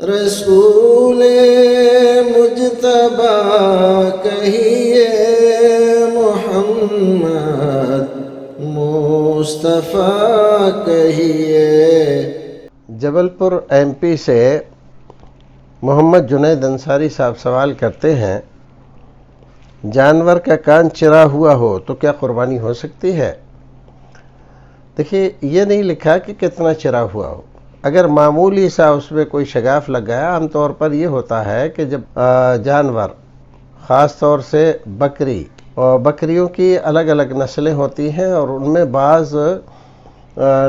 رسول مجتبی کہیے، محمد مصطفیٰ کہیے۔ جبل پور MP سے محمد جنید انصاری صاحب سوال کرتے ہیں، جانور کا کان چرا ہوا ہو تو کیا قربانی ہو سکتی ہے؟ دیکھیے، یہ نہیں لکھا کہ کتنا چرا ہوا ہو۔ اگر معمولی سا اس میں کوئی شگاف لگ گیا، عام طور پر یہ ہوتا ہے کہ جب جانور، خاص طور سے بکری، اور بکریوں کی الگ الگ نسلیں ہوتی ہیں اور ان میں بعض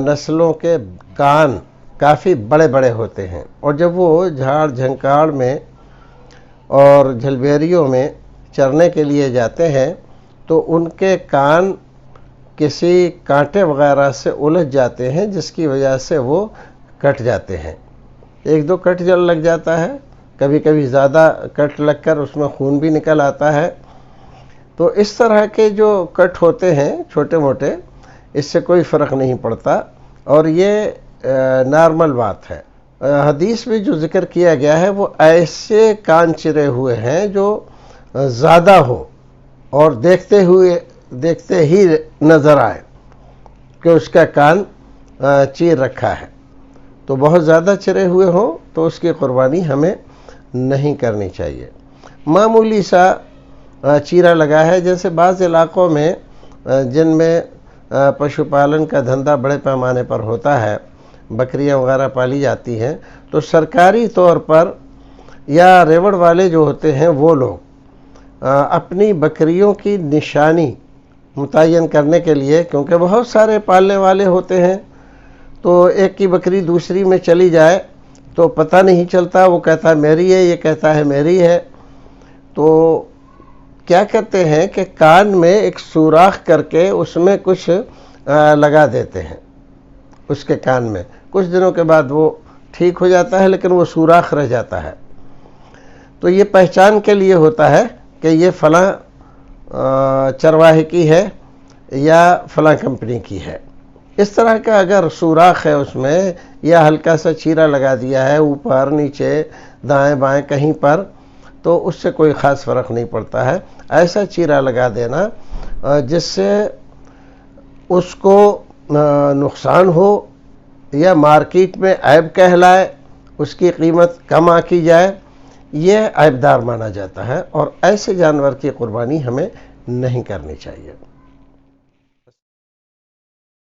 نسلوں کے کان کافی بڑے بڑے ہوتے ہیں، اور جب وہ جھاڑ جھنکاڑ میں اور جھلبیریوں میں چرنے کے لیے جاتے ہیں تو ان کے کان کسی کانٹے وغیرہ سے الجھ جاتے ہیں، جس کی وجہ سے وہ کٹ جاتے ہیں۔ ایک دو کٹ جل لگ جاتا ہے، کبھی کبھی زیادہ کٹ لگ کر اس میں خون بھی نکل آتا ہے۔ تو اس طرح کے جو کٹ ہوتے ہیں چھوٹے موٹے، اس سے کوئی فرق نہیں پڑتا، اور یہ نارمل بات ہے۔ حدیث میں جو ذکر کیا گیا ہے وہ ایسے کان چرے ہوئے ہیں جو زیادہ ہو اور دیکھتے ہی نظر آئے کہ اس کا کان چیر رکھا ہے۔ تو بہت زیادہ چرے ہوئے ہوں تو اس کی قربانی ہمیں نہیں کرنی چاہیے۔ معمولی سا چیرا لگا ہے، جیسے بعض علاقوں میں جن میں پشو پالن کا دھندا بڑے پیمانے پر ہوتا ہے، بکریاں وغیرہ پالی جاتی ہیں، تو سرکاری طور پر یا ریوڑ والے جو ہوتے ہیں وہ لوگ اپنی بکریوں کی نشانی متعین کرنے کے لیے، کیونکہ بہت سارے پالنے والے ہوتے ہیں، تو ایک کی بکری دوسری میں چلی جائے تو پتہ نہیں چلتا، وہ کہتا ہے میری ہے، یہ کہتا ہے میری ہے، تو کیا کرتے ہیں کہ کان میں ایک سوراخ کر کے اس میں کچھ لگا دیتے ہیں، اس کے کان میں کچھ دنوں کے بعد وہ ٹھیک ہو جاتا ہے، لیکن وہ سوراخ رہ جاتا ہے۔ تو یہ پہچان کے لیے ہوتا ہے کہ یہ فلاں چرواہے کی ہے یا فلاں کمپنی کی ہے۔ اس طرح کا اگر سوراخ ہے اس میں، یا ہلکا سا چیرا لگا دیا ہے اوپر نیچے دائیں بائیں کہیں پر، تو اس سے کوئی خاص فرق نہیں پڑتا ہے۔ ایسا چیرا لگا دینا جس سے اس کو نقصان ہو یا مارکیٹ میں عیب کہلائے، اس کی قیمت کم آنکی جائے، یہ عیب دار مانا جاتا ہے، اور ایسے جانور کی قربانی ہمیں نہیں کرنی چاہیے۔